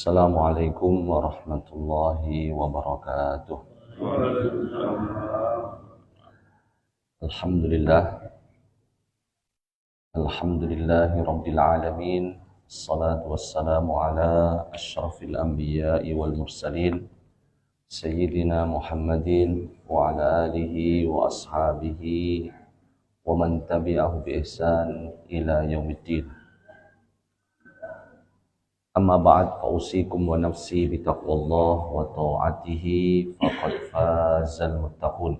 Assalamualaikum warahmatullahi wabarakatuh. Alhamdulillah. Alhamdulillahi rabbil alamin. Assalatu wassalamu ala asyrafil anbiya'i wal mursalin Sayyidina Muhammadin wa ala alihi wa ashabihi wa man tabi'ahu bi ihsan ila yaumiddin. Amma ba'd, fa'usikum wa nafsi bitaqwallah wa ta'atihi faqad fazal muttaqun.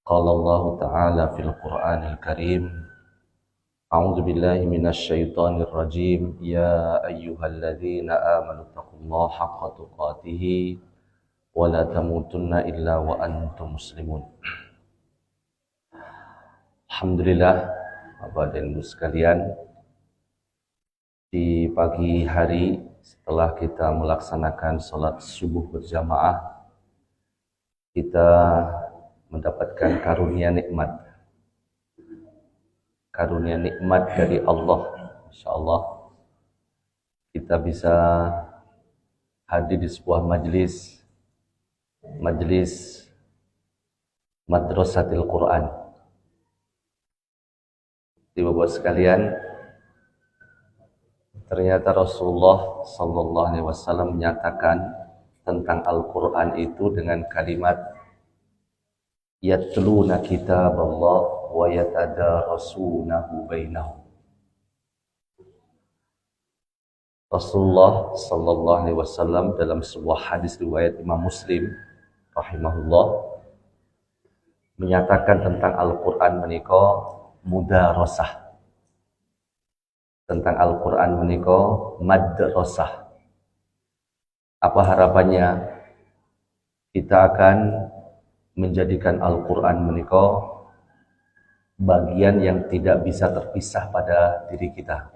Qala Allah Ta'ala fil Qur'anil Karim, A'udzu billahi minasy syaithanir rajim, ya ayyuhalladzina amanu taqullaha haqqa tuqatih wa la tamutunna illa wa antum muslimun. Alhamdulillah, Bapak dan Ibu sekalian, di pagi hari setelah kita melaksanakan sholat subuh berjamaah, kita mendapatkan karunia nikmat dari Allah. Insya Allah kita bisa hadir di sebuah majelis Madrasatil Quran. Bapak sekalian, ternyata Rasulullah Sallallahu Alaihi Wasallam menyatakan tentang Al-Quran itu dengan kalimat yatluna kitab Allah wa yatadarasunahu bainahum. Rasulullah Sallallahu Alaihi Wasallam dalam sebuah hadis riwayat Imam Muslim rahimahullah menyatakan tentang Al-Quran menika mudarasah, tentang Al-Quran menika madrasah. Apa harapannya? Kita akan menjadikan Al-Quran menika bagian yang tidak bisa terpisah pada diri kita.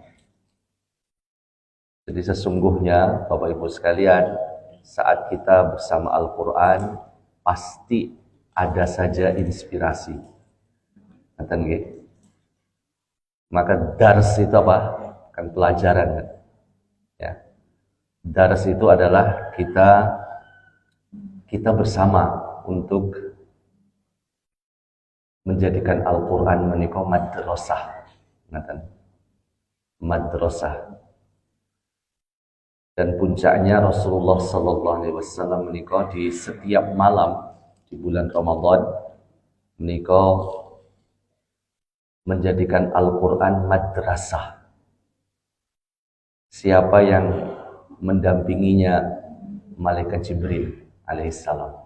Jadi sesungguhnya Bapak Ibu sekalian, saat kita bersama Al-Quran pasti ada saja inspirasi. Ngaten nggih? Maka dars itu apa? Kan pelajaran kan? Ya. Dars itu adalah kita bersama untuk menjadikan Al-Quran menika madrasah. Ngaten. Madrasah. Dan puncaknya Rasulullah Sallallahu Alaihi Wasallam menika di setiap malam di bulan Ramadan menika menjadikan Al-Quran madrasah. Siapa yang mendampinginya? Malaikat Jibril alaihissalam.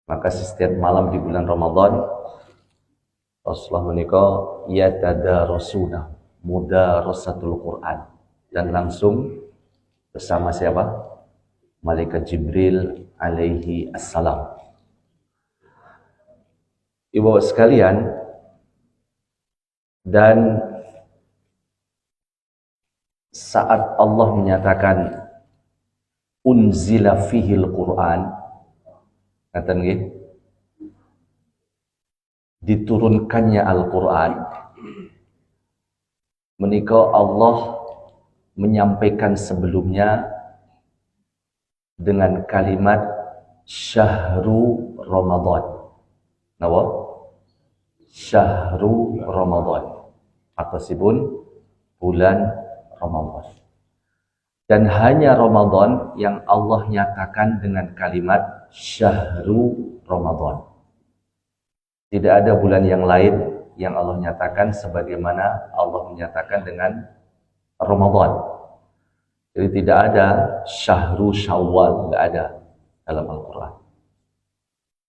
Maka setiap malam di bulan Ramadan Rasulullah menika yatadarasuna mudarasatul Quran, dan langsung bersama siapa? Malaikat Jibril alaihi assalam. Ibu sekalian, dan saat Allah menyatakan unzila fihil Quran, ngaten nggih, diturunkannya Al-Quran, menika Allah menyampaikan sebelumnya dengan kalimat syahru Ramadan. Napa? Syahru Ramadan. Atosipun bulan Ramadan. Dan hanya Ramadan yang Allah nyatakan dengan kalimat syahru Ramadan. Tidak ada bulan yang lain yang Allah nyatakan sebagaimana Allah menyatakan dengan Ramadan. Jadi tidak ada syahru Syawal, tidak ada dalam Al-Quran.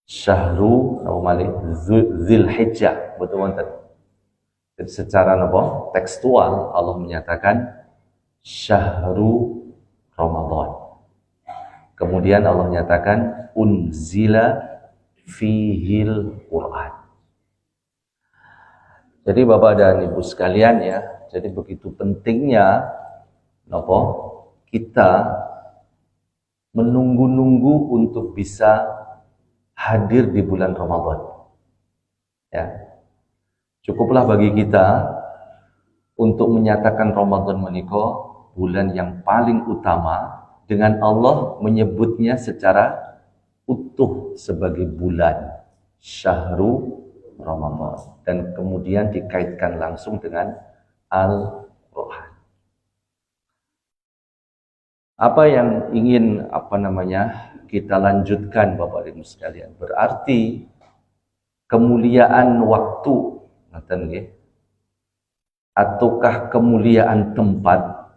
Syahru Dzulhijjah, betul wonten. Jadi secara napa? Tekstual Allah menyatakan syahru Ramadan. Kemudian Allah menyatakan unzila fihil Quran. Jadi Bapak dan Ibu sekalian ya, jadi begitu pentingnya napa? Kita menunggu-nunggu untuk bisa hadir di bulan Ramadan. Ya. Cukuplah bagi kita untuk menyatakan Ramadan menika bulan yang paling utama dengan Allah menyebutnya secara utuh sebagai bulan Syahrul Ramadan dan kemudian dikaitkan langsung dengan Al-Quran. Apa yang ingin kita lanjutkan Bapak Ibu sekalian, berarti kemuliaan waktu ataukah kemuliaan tempat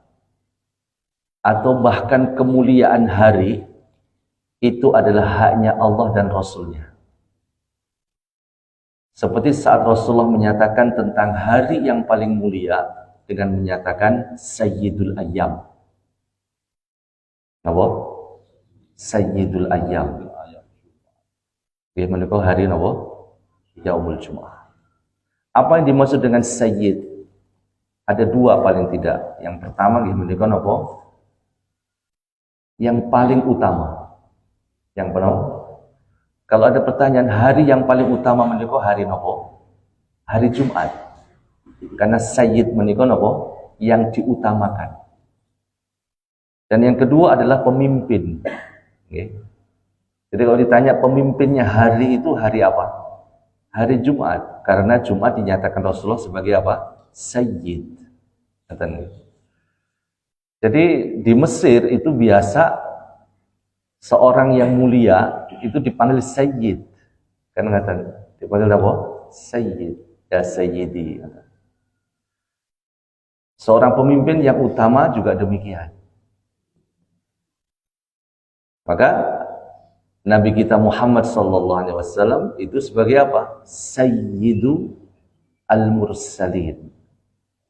atau bahkan kemuliaan hari itu adalah haknya Allah dan Rasulnya. Seperti saat Rasulullah menyatakan tentang hari yang paling mulia dengan menyatakan Sayyidul Ayyam. Apa? Sayyidul Ayyam. Dia menikah hari apa? Yaumul Jum'ah. Apa yang dimaksud dengan Sayyid? Ada dua paling tidak. Yang pertama dia menikah apa? Yang paling utama. Yang pertama, kalau ada pertanyaan hari yang paling utama menikah hari apa? Hari Jumat. Karena Sayyid menikah apa? Yang diutamakan. Dan yang kedua adalah pemimpin. Okay. Jadi kalau ditanya pemimpinnya hari itu hari apa? Hari Jumat. Karena Jumat dinyatakan Rasulullah sebagai apa? Sayyid. Jadi di Mesir itu biasa seorang yang mulia itu dipanggil Sayyid. Kan dipanggil apa? Sayyid. Ya Sayyidi. Seorang pemimpin yang utama juga demikian. Maka Nabi kita Muhammad SAW itu sebagai apa? Sayyidu al-mursalin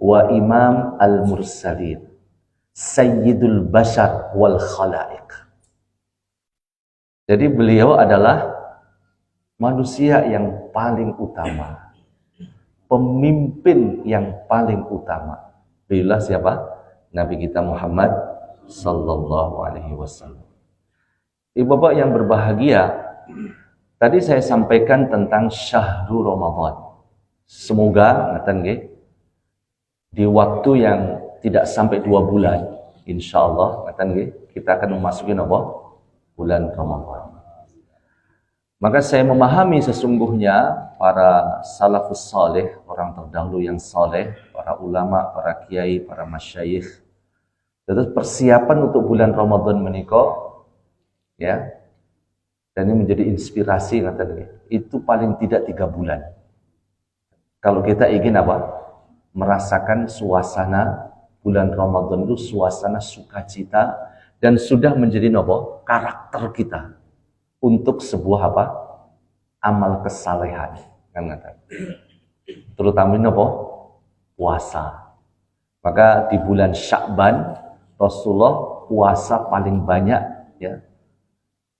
wa imam al-mursalin, sayyidul bashar wal khalaiq. Jadi beliau adalah manusia yang paling utama, pemimpin yang paling utama. Beliau siapa? Nabi kita Muhammad SAW. Ibu bapak yang berbahagia, tadi saya sampaikan tentang Syahrul Ramadan. Semoga di waktu yang tidak sampai 2 bulan, insya Allah kita akan memasuki bulan Ramadan. Maka saya memahami sesungguhnya para salafus saleh, orang terdahulu yang saleh, para ulama, para kiai, para masyayikh, terus persiapan untuk bulan Ramadan menikah, ya, dan ini menjadi inspirasi itu paling tidak 3 bulan. Kalau kita ingin merasakan suasana bulan Ramadan itu suasana sukacita dan sudah menjadi karakter kita untuk sebuah amal kesalehan, terutama puasa. Maka di bulan Sya'ban Rasulullah puasa paling banyak, ya,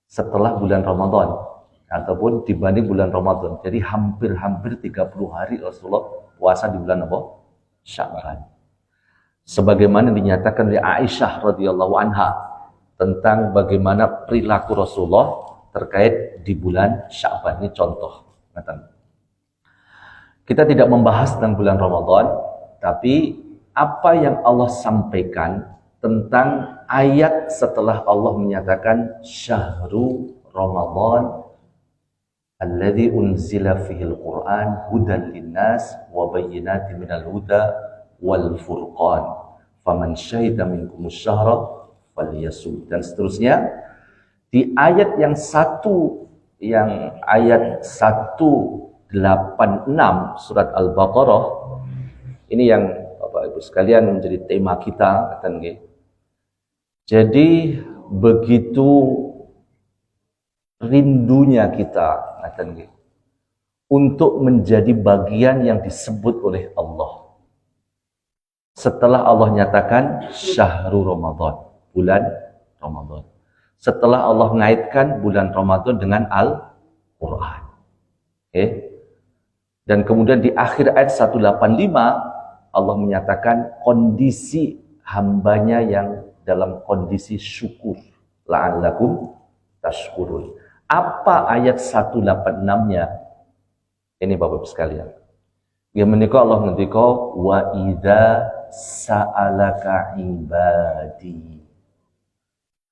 setelah bulan Ramadan ataupun dibanding bulan Ramadan. Jadi hampir 30 hari Rasulullah puasa di bulan Sya'ban. Sebagaimana dinyatakan oleh Aisyah radhiyallahu anha tentang bagaimana perilaku Rasulullah terkait di bulan Sya'ban. Ini contoh. Kita tidak membahas tentang bulan Ramadan, tapi apa yang Allah sampaikan tentang ayat setelah Allah menyatakan Syahrul Ramadan alladzi unzila fihil Qur'an hudan linnas wa bayyinatin minal huda wal furqan faman syahida minkumus syahra falyasum, dan seterusnya. Di ayat yang ayat 186 surat Al-Baqarah, ini yang Bapak Ibu sekalian menjadi tema kita. Jadi begitu rindunya kita untuk menjadi bagian yang disebut oleh Allah setelah Allah nyatakan Syahrul Ramadan, bulan Ramadan. Setelah Allah mengaitkan bulan Ramadan dengan Al-Quran. Dan kemudian di akhir ayat 185 Allah menyatakan kondisi hambanya yang dalam kondisi syukur, la'allakum tashkurun. Apa ayat 186-nya? Ini Bapak Ibu sekalian. Yang menikah Allah ngendika wa idza sa'alaka ibadi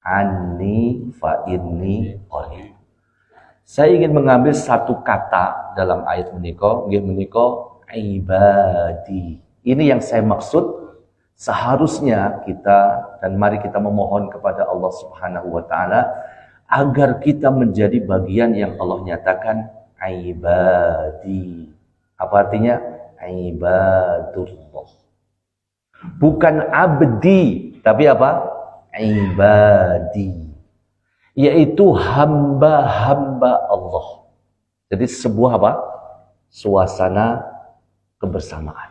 anni fa inni qarib. Saya ingin mengambil satu kata dalam ayat menika, nggih menika ibadi. Ini yang saya maksud. Seharusnya kita dan mari kita memohon kepada Allah Subhanahu wa taala agar kita menjadi bagian yang Allah nyatakan ibadi. Apa artinya? Ibadullah. Bukan abdi, tapi apa? Ibadi. Yaitu hamba-hamba Allah. Jadi sebuah apa? Suasana kebersamaan.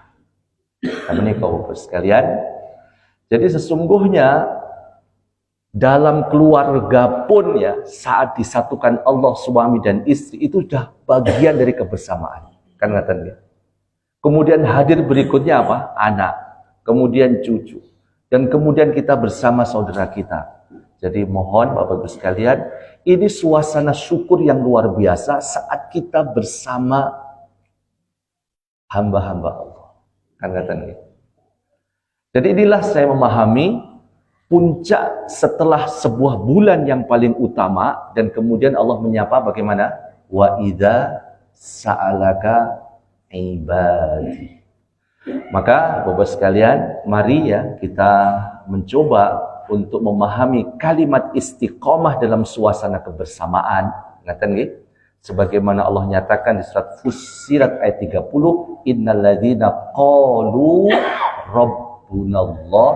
Ini Bapak sekalian. Jadi sesungguhnya dalam keluarga pun ya, saat disatukan Allah suami dan istri itu sudah bagian dari kebersamaan. Kan ngaten ya. Kemudian hadir berikutnya apa? Anak, kemudian cucu, dan kemudian kita bersama saudara kita. Jadi mohon Bapak Ibu sekalian, ini suasana syukur yang luar biasa saat kita bersama hamba-hamba Allah. Kan ngaten ya. Jadi inilah saya memahami puncak setelah sebuah bulan yang paling utama dan kemudian Allah menyapa bagaimana? Wa idza sa'alaka ibadi. Maka Bapak sekalian, mari ya kita mencoba untuk memahami kalimat istiqomah dalam suasana kebersamaan. Ngaten nggih? Sebagaimana Allah nyatakan di surat Fussilat ayat 30, innalladzina qalu rabbunallah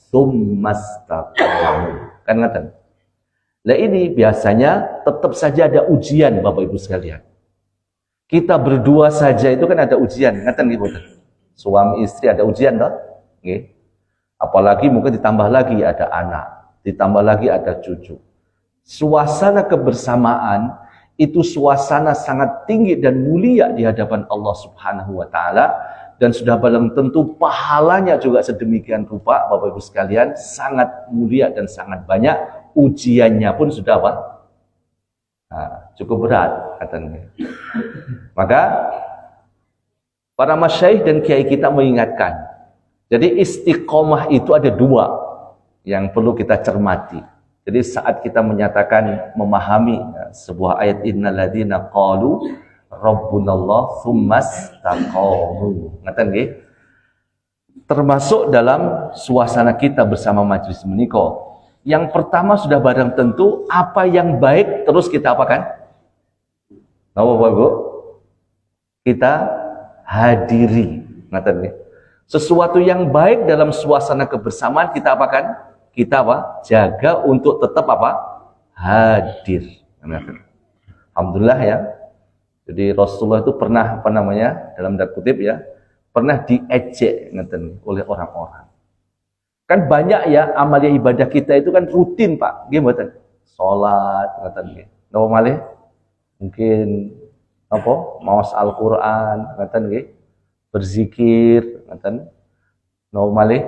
tsumastaqamu. Kan ngaten. Lah ini biasanya tetap saja ada ujian Bapak Ibu sekalian. Kita berdua saja itu kan ada ujian, ngaten nggih mboten? Suami istri ada ujian toh? Nggih. Apalagi mungkin ditambah lagi ada anak, ditambah lagi ada cucu. Suasana kebersamaan itu suasana sangat tinggi dan mulia di hadapan Allah Subhanahu wa taala dan sudah barang tentu pahalanya juga sedemikian rupa Bapak Ibu sekalian sangat mulia dan sangat banyak. Ujiannya pun sudah apa? Nah, cukup berat katanya. Maka para masyayikh dan kiai kita mengingatkan. Jadi istiqomah itu ada dua yang perlu kita cermati. Jadi saat kita menyatakan memahami sebuah ayat innalladzina qalu rabbunallah tsumastaqamu. Ngaten nggih? Termasuk dalam suasana kita bersama majelis menika. Yang pertama sudah barang tentu apa yang baik terus kita apakan? Napa Bapak Ibu? Kita hadiri. Ngaten nggih? Sesuatu yang baik dalam suasana kebersamaan kita apakan? Kita apa? Jaga untuk tetap apa? Hadir. Alhamdulillah ya. Jadi Rasulullah itu pernah apa namanya? Dalam tanda kutip ya, pernah diejek ngeten oleh orang-orang. Kan banyak ya amalia ibadah kita itu kan rutin, Pak. Nggih mboten? Salat ngeten nggih. Napa malih? Mungkin apa? Maos Al-Qur'an ngeten nggih. Berzikir ngeten. Napa malih?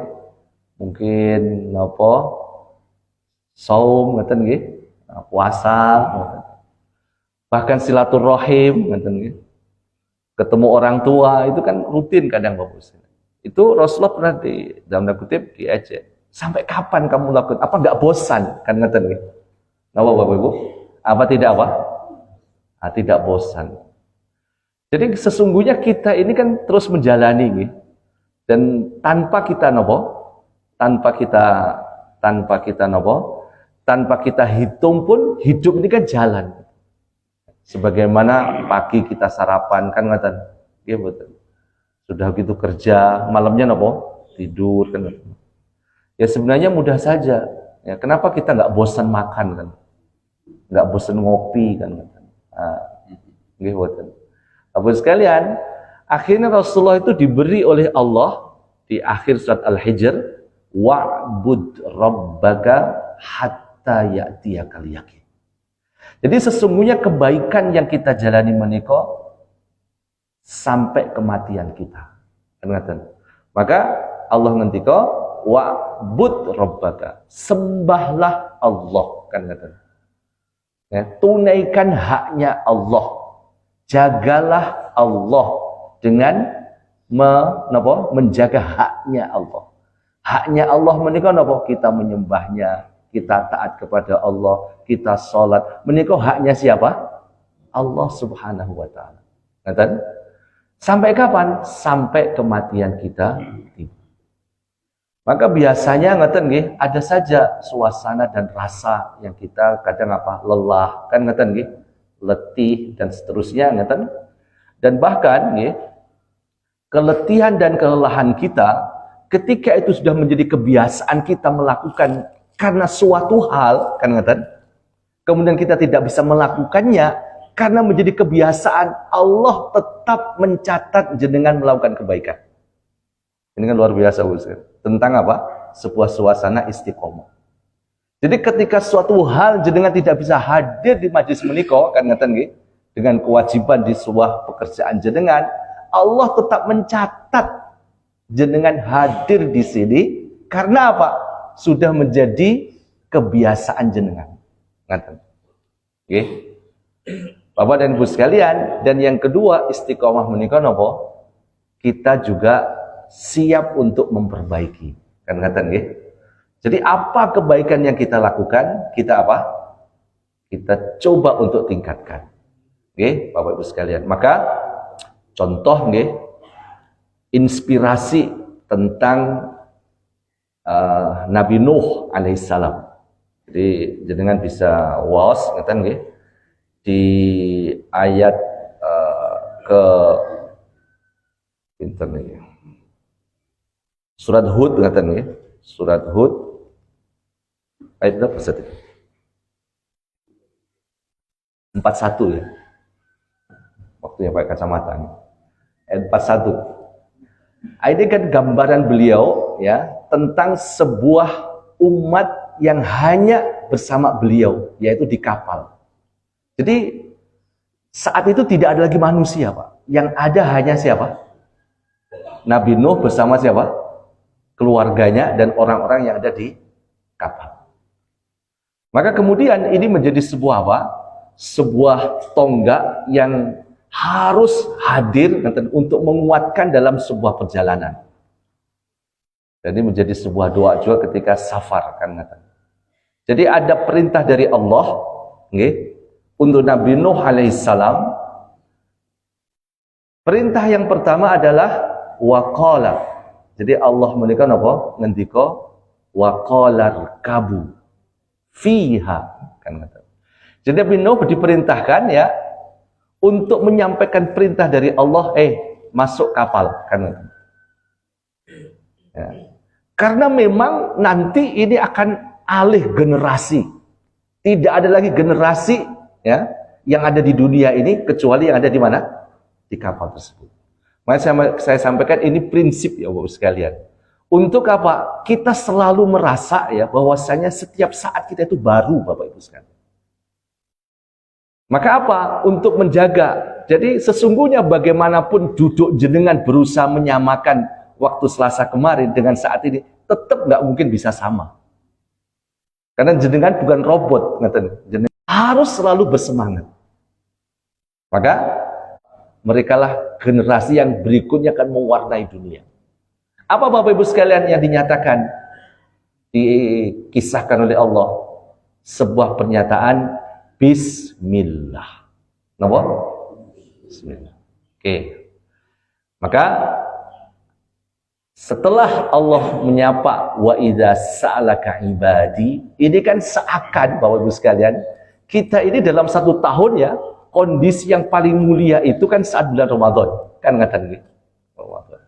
Mungkin apa saum ngeten nggih, puasa ngeten. Bahkan silaturahim ngeten nggih. Ketemu orang tua itu kan rutin kadang Bapak Ibu. Itu Rasulullah pernah di dalam tanda kutip diejek. Sampai kapan kamu lakukan? Apa enggak bosan? Kan ngeten nggih. Napa Bapak Ibu? Apa tidak apa? Tidak bosan. Jadi sesungguhnya kita ini kan terus menjalani nggih. Dan tanpa kita napa? Tanpa kita hitung pun hidup ini kan jalan. Sebagaimana pagi kita sarapan kan ngaten. Nggih betul. Sudah gitu kerja, malamnya napa? Tidur kan. Ya sebenarnya mudah saja. Ya kenapa kita nggak bosan makan kan? Nggak bosan ngopi kan? Nggih betul. Bapak sekalian, akhirnya Rasulullah itu diberi oleh Allah di akhir surat Al-Hijr, wa'bud rabbaka hatta ya'tiyakal yakin. Jadi sesungguhnya kebaikan yang kita jalani menika sampai kematian kita. Maka Allah ngendika wa'bud rabbaka, sembahlah Allah kan ngaten. Ya, tunaikan haknya Allah. Jagalah Allah dengan menjaga haknya Allah. Haknya Allah menika napa? Kita menyembahnya, kita taat kepada Allah, kita sholat. Menika haknya siapa? Allah Subhanahu wa taala. Ngaten? Sampai kapan? Sampai kematian kita tiba. Maka biasanya ngaten nggih, ada saja suasana dan rasa yang kita kadang lelah, kan ngaten nggih, letih dan seterusnya ngaten. Dan bahkan nggih, keletihan dan kelelahan kita ketika itu sudah menjadi kebiasaan kita melakukan karena suatu hal, kan ngaten, kemudian kita tidak bisa melakukannya karena menjadi kebiasaan, Allah tetap mencatat jenengan melakukan kebaikan. Ini kan luar biasa, Ustaz. Tentang apa? Sebuah suasana istiqomah. Jadi ketika suatu hal jenengan tidak bisa hadir di majlis menika, kan ngaten nggih, dengan kewajiban di sebuah pekerjaan jenengan, Allah tetap mencatat jenengan hadir di sini karena apa? Sudah menjadi kebiasaan jenengan. Ngaten. Nggih. Bapak dan Ibu sekalian, dan yang kedua istiqomah menika napa? Kita juga siap untuk memperbaiki. Kan ngaten nggih. Jadi apa kebaikan yang kita lakukan, kita apa? Kita coba untuk tingkatkan. Nggih, Bapak Ibu sekalian. Maka contoh nggih, inspirasi tentang Nabi Nuh alaihissalam. Jadi jenengan bisa waos ngeten nggih di ayat ke pinten nggih. Surat Hud ngeten nggih. Surat Hud ayat berapa tadi? 41 ya. Waktunya pakai kacamata. Ayat 41. Ini kan gambaran beliau ya tentang sebuah umat yang hanya bersama beliau, yaitu di kapal. Jadi saat itu tidak ada lagi manusia, Pak. Yang ada hanya siapa? Nabi Nuh bersama siapa? Keluarganya dan orang-orang yang ada di kapal. Maka kemudian ini menjadi sebuah apa? Sebuah tonggak yang harus hadir untuk menguatkan dalam sebuah perjalanan. Jadi menjadi sebuah doa juga ketika safar kan. Jadi ada perintah dari Allah untuk Nabi Nuh alaihissalam. Perintah yang pertama adalah waqala. Jadi Allah menika napa? Ngendika waqala rkabu fiha kan. Jadi Nabi Nuh diperintahkan ya untuk menyampaikan perintah dari Allah, masuk kapal kan. Ya. Karena memang nanti ini akan alih generasi. Tidak ada lagi generasi ya yang ada di dunia ini kecuali yang ada di mana? Di kapal tersebut. Makanya saya sampaikan ini prinsip ya Bapak sekalian. Untuk apa? Kita selalu merasa ya bahwasanya setiap saat kita itu baru Bapak Ibu sekalian. Maka apa? Untuk menjaga. Jadi sesungguhnya bagaimanapun duduk jenengan berusaha menyamakan waktu Selasa kemarin dengan saat ini, tetap nggak mungkin bisa sama. Karena jenengan bukan robot, jenengan harus selalu bersemangat. Maka merekalah generasi yang berikutnya akan mewarnai dunia. Apa Bapak Ibu sekalian yang dinyatakan, dikisahkan oleh Allah? Sebuah pernyataan Bismillah. Napa? Bismillah. Oke. Maka setelah Allah menyapa wa idza sa'alaka ibadi, ini kan seakan Bapak Ibu sekalian, kita ini dalam satu tahun ya, kondisi yang paling mulia itu kan saat bulan Ramadan. Kan ngaten nggih. Ramadan.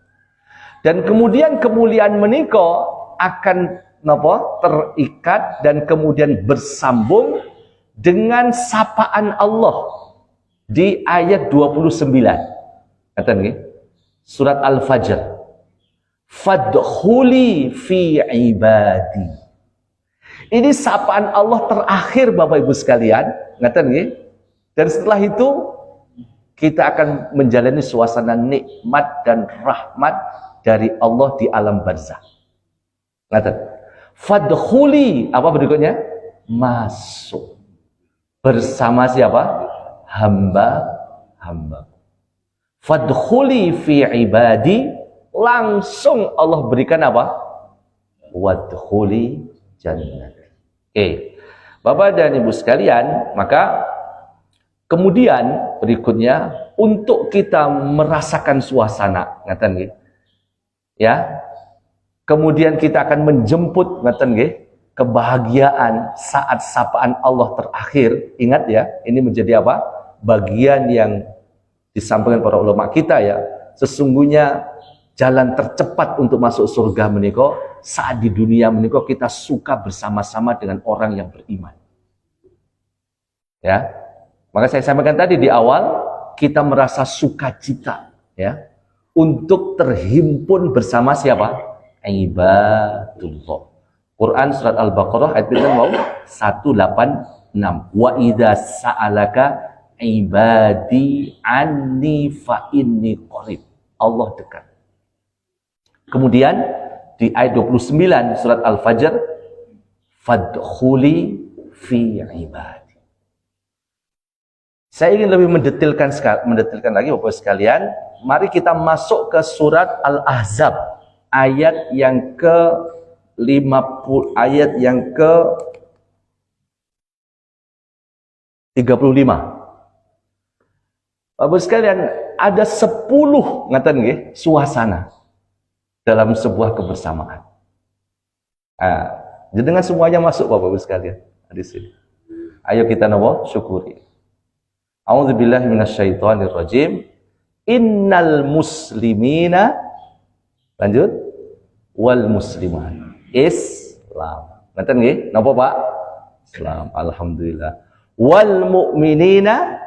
Dan kemudian kemuliaan menika akan napa? Terikat dan kemudian bersambung dengan sapaan Allah di ayat 29. Ngaten nggih? Surat Al-Fajr. Fadkhuli fi ibadi. Ini sapaan Allah terakhir Bapak Ibu sekalian, ngaten nggih? Dan setelah itu kita akan menjalani suasana nikmat dan rahmat dari Allah di alam barzakh. Ngaten. Fadkhuli, apa berikutnya? Masuk. Bersama siapa? Hamba-hamba. Fadkhuli fi ibadi, langsung Allah berikan apa? Wadkhuli jannati. Oke. Bapak dan Ibu sekalian, maka kemudian berikutnya untuk kita merasakan suasana, ngaten nggih. Ya. Kemudian kita akan menjemput ngaten nggih kebahagiaan saat sapaan Allah terakhir. Ingat ya, ini menjadi apa? Bagian yang disampaikan para ulama kita ya. Sesungguhnya jalan tercepat untuk masuk surga menika saat di dunia menika kita suka bersama-sama dengan orang yang beriman. Ya. Maka saya sampaikan tadi di awal, kita merasa sukacita ya untuk terhimpun bersama siapa? Ibadullah. Quran surat Al-Baqarah ayat mau 186. Wa idza sa'alaka ibadi anni fa inni qarib. Allah dekat. Kemudian di ayat 29 surat Al-Fajr, fadkhuli fi ibadi. Saya ingin lebih mendetailkan lagi Bapak sekalian. Mari kita masuk ke surat Al-Ahzab ayat yang ke 50, ayat yang ke 35. Bapak sekalian, ada 10 ngaten nggih suasana dalam sebuah kebersamaan. Dengan semuanya masuk Bapak Ibu sekalian di sini. Ayo kita napa syukuri. A'udzubillahi minasyaitonirrajim. Innal muslimina, lanjut, wal muslimat. Islam. Ngaten nggih? Napa Pak? Islam. Alhamdulillah. Wal mu'minina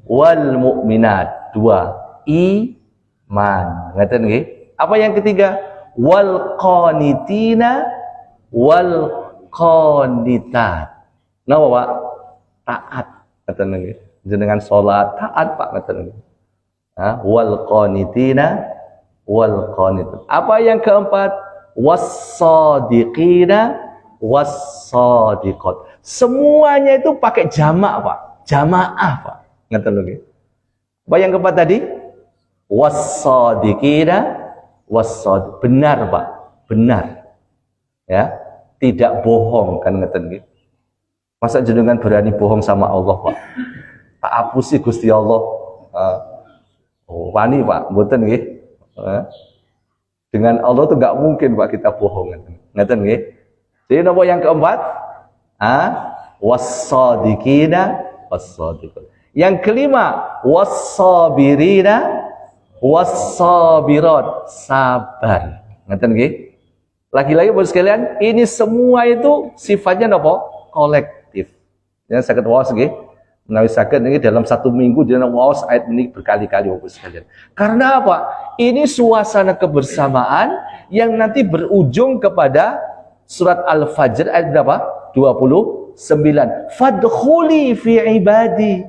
wal mu'minat. 2. Iman. Ngaten nggih? Apa yang ketiga? Wal qanitina wal qanitat. Napa Pak? Taat. Ngaten nggih? Jenengan salat taat Pak ngaten nggih. Wal qanitina wal qanitat. Apa yang keempat? Was-shadiqina was-shadiqat. Semuanya itu pakai jamak Pak. Jamaah Pak. Ngaten nggih. Apa yang keempat tadi? Was-shadiqina was-shadiq. Benar Pak. Benar. Ya, tidak bohong kan ngaten nggih. Masa jenengan berani bohong sama Allah Pak? Tak hapusi Gusti Allah. Wani Pak, mboten nggih. Dengan Allah tuh nggak mungkin Pak kita bohong. Ngaten nggih. Jadi napa yang keempat? Was-shadiqina was-shadiqat. Yang kelima, was-sabirina was-sabirat. Sabar. Ngaten nggih. Lagi-lagi Bapak sekalian, ini semua itu sifatnya napa? Kolektif. Ya saged waos nggih. Menawi saged ini dalam satu minggu dia waos ayat ini berkali-kali Bapak sekalian. Karena apa? Ini suasana kebersamaan yang nanti berujung kepada surat Al-Fajr ayat berapa? 29. Fadkhuli fi ibadi.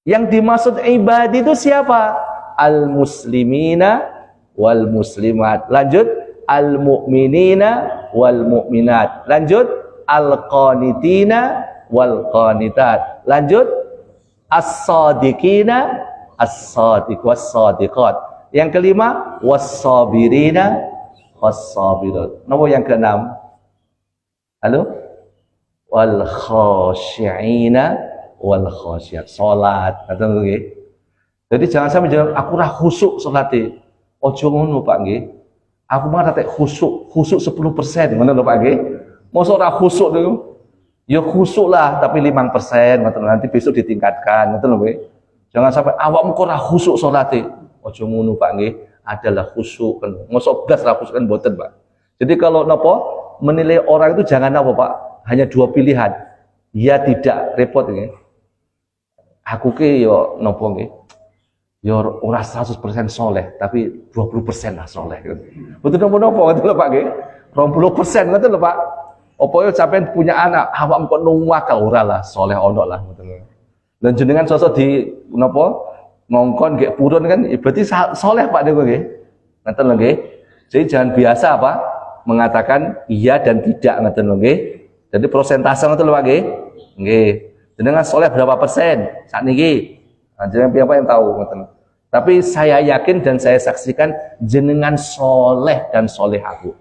Yang dimaksud ibadi itu siapa? Al-muslimina wal muslimat. Lanjut, al-mu'minina wal mu'minat. Lanjut, al-qanitina wal qanitat. Lanjut, as-shadiqina as-shadiq was-shadiqat. Yang kelima, was-sabirina was-sabirat. Nomor yang keenam, halo, wal khashi'ina wal khashiat. Salat, ngaten nggih. Jadi jangan sampai jangan aku ra khusuk salate. Ojo ngono Pak nggih. Aku mah ra khusuk 10%, ngono lho Pak nggih. Mosok ra khusuk niku. Ya khusuk lah, tapi 5%, nanti besok ditingkatkan, ngoten lho nggih. Jangan sampai awakmu kok ora khusuk salate. Aja ngono Pak nggih, adalah khusuk kan. Mosok blas ra khusuk kan mboten Pak. Jadi kalau napa menilai orang itu jangan apa Pak, hanya 2 pilihan. Ya tidak, repot nggih. Aku ki yo napa nggih? Ya ora 100% soleh, tapi 20% lah soleh. Betul napa-napa ngoten lho Pak nggih. 20% ngoten lho Pak. Apa yo sampean punya anak, awak kok nuwakal ora lah, soleh ono lah ngoten. Dan jenengan sosok di napa ngongkon nggih purun kan berarti soleh Pak niku nggih. Ngoten lho nggih. Jadi jangan biasa apa mengatakan iya dan tidak ngoten lho nggih. Jadi persentase ngoten lho Pak nggih. Nggih. Jenengan soleh berapa persen saat niki? Nah, jenengan piyambak yang tahu ngoten. Tapi saya yakin dan saya saksikan jenengan soleh dan solehaku.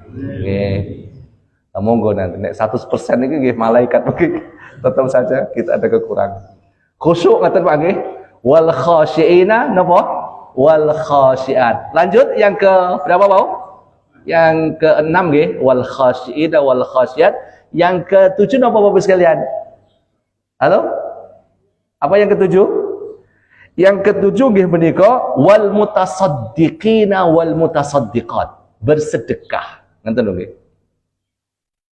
Nggih. Nah, monggo nanti nek 100% ini nggih malaikat mungkin tetap saja kita ada kekurangan. Khusyuk ngaten Pak nggih. Wal khasyiina napa? Wal khasyiat. Lanjut yang ke berapa, Pak? Yang ke-6 nggih, wal khasyiina wal khasyiat. Yang ke-7 napa Bapak sekalian? Halo? Apa yang ke-7? Yang ke-7 nggih menika wal mutasaddiqina wal mutasaddiqat. Bersedekah. Ngoten lho nggih.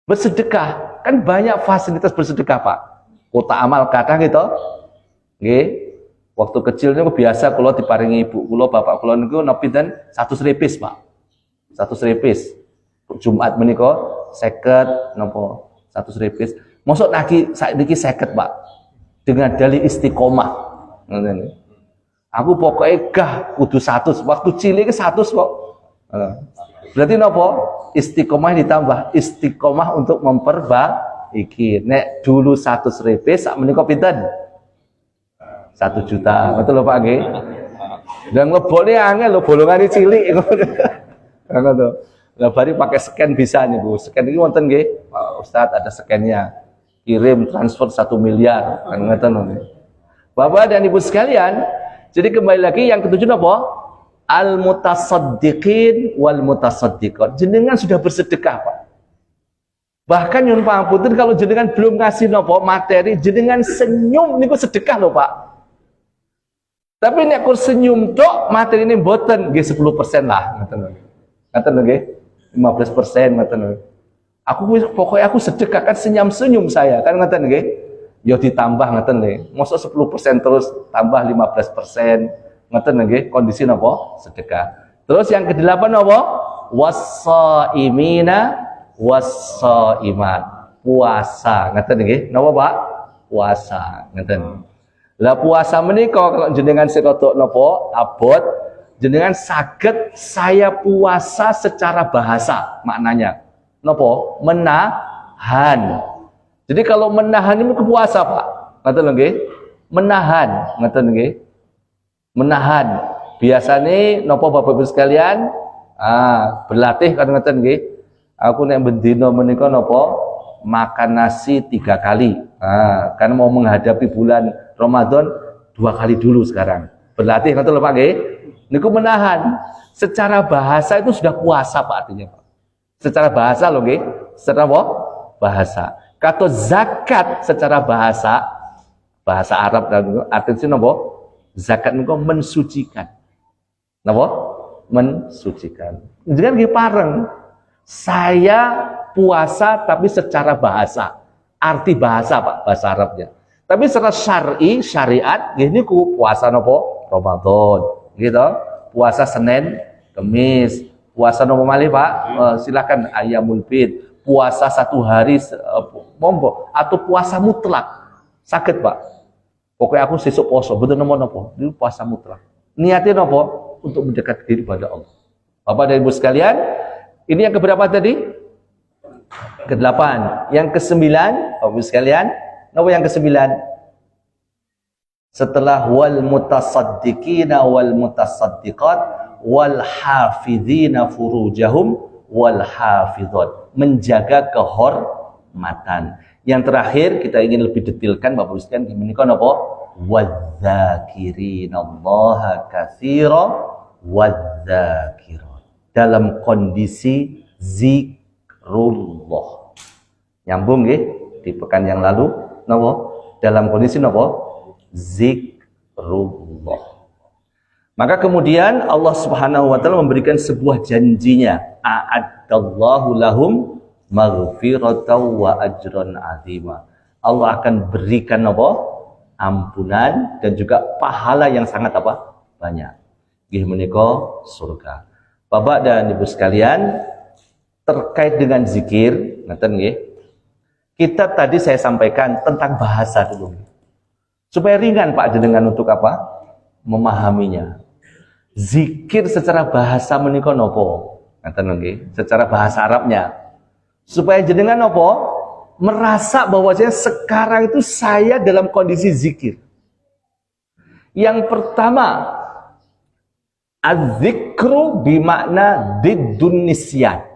Bersedekah, kan banyak fasilitas bersedekah, Pak. Kota amal kadang gitu. Nggih. Waktu kecil niku biasa kula diparingi ibu kula, bapak kula niku napa pinten? 100 repis, Pak. 100 repis. Jumat menika 50 napa 100 repis. Mosok niki saiki 50, Pak. Dengan dalih istiqomah. Ngoten. Aku pokoknya gah kudu 100. Waktu cilik 100 kok. Berarti napa? Istiqomah ditambah istiqomah untuk memperbaiki. Nek dulu 100 repis sak menika pinten? 1 juta. Betul lho Pak nggih? Dan nglebone angel lho, bolongane cilik ngono. Lah bari pakai scan bisa nih Bu. Scan iki wonten nggih, Pak Ustadz ada scan-nya. Kirim transfer 1 miliar kan ngoten lho. Bapak dan Ibu sekalian, jadi kembali lagi yang ketujuh apa? Al mutasaddiqin wal mutasaddiqat. Jenengan sudah bersedekah, Pak. Bahkan nyun pangapunten kalau jenengan belum ngasih nopo materi, jenengan senyum niku sedekah loh, Pak. Tapi nek kur senyum tok materi ini mboten nggih 10% lah, ngoten lho. Ngoten lho nggih. 15% ngoten lho. Aku pokoknya aku sedekah kan senyum-senyum saya kan ngoten nggih. Ya ditambah ngoten nggih. Mosok 10% terus tambah 15%. Ngoten nggih, kondisi napa? Sedekah. Terus yang ke-8 napa? Was-shaimina was-shaimat. Puasa. Ngoten nggih. Napa, Pak? Puasa. Ngoten. Lah puasa menika kalau jenengan sekotok napa? Abot, jenengan saged saya puasa secara bahasa maknanya. Napa? Menahan. Jadi kalau menahan ini puasa, Pak. Ngoten lho nggih. Menahan, ngoten nggih. Menahan. Biasanya napa Bapak Ibu sekalian? Berlatih kan ngoten nggih. Aku nek bendina menika napa? Makan nasi 3 kali. Karena mau menghadapi bulan Ramadan 2 kali dulu sekarang. Berlatih ngoten lho Pak nggih. Niku menahan. Secara bahasa itu sudah puasa Pak artinya, Pak. Secara bahasa lho nggih. Secara apa? Bahasa. Kata zakat secara bahasa Arab artinya napa? Zakat niku mensucikan. Napa? Mensucikan. Jenengan nggih pareng. Saya puasa tapi secara bahasa. Arti bahasa, Pak, bahasa Arabnya. Tapi secara syar'i, syariat nggih niku puasa napa? Ramadan. Gitu. Puasa Senin, Kamis. Puasa napa malih, Pak? Silakan Ayyamul Bid. Puasa 1 hari monggo atau puasa mutlak. Saged, Pak. Pokoknya aku sesuk poso, betul napa-napa. Itu puasa mutlak. Niatnya napa? Untuk mendekat diri pada Allah. Bapak dan Ibu sekalian, ini yang keberapa tadi? Ke-8. Yang ke-9, Bapak Ibu sekalian, napa yang ke-9? Setelah wal mutasaddiqina wal mutasaddiqat wal hafizina furujahum wal hafizat. Menjaga kehormatan. Yang terakhir kita ingin lebih detailkan Bapak Ibu sekalian menika napa? Wadzakirinallah katsira wadzakirat. Dalam kondisi zikrullah. Nyambung nggih di pekan yang lalu napa? Dalam kondisi napa? Zikrullah. Maka kemudian Allah Subhanahu wa taala memberikan sebuah janjinya, a'addallahu lahum maghfiratan wa ajran azima. Allah akan berikan apa? Ampunan dan juga pahala yang sangat apa? Banyak. Nggih menika surga. Bapak dan Ibu sekalian, terkait dengan zikir, ngaten nggih. Kita tadi saya sampaikan tentang bahasa dulu. Supaya ringan Pak jenengan untuk apa? Memahaminya. Zikir secara bahasa menika napa? Ngaten nggih, secara bahasa Arabnya. Supaya jenengan apa? Merasa bahwasanya sekarang itu saya dalam kondisi zikir. Yang pertama, az-zikru bimakna diddun nisyan.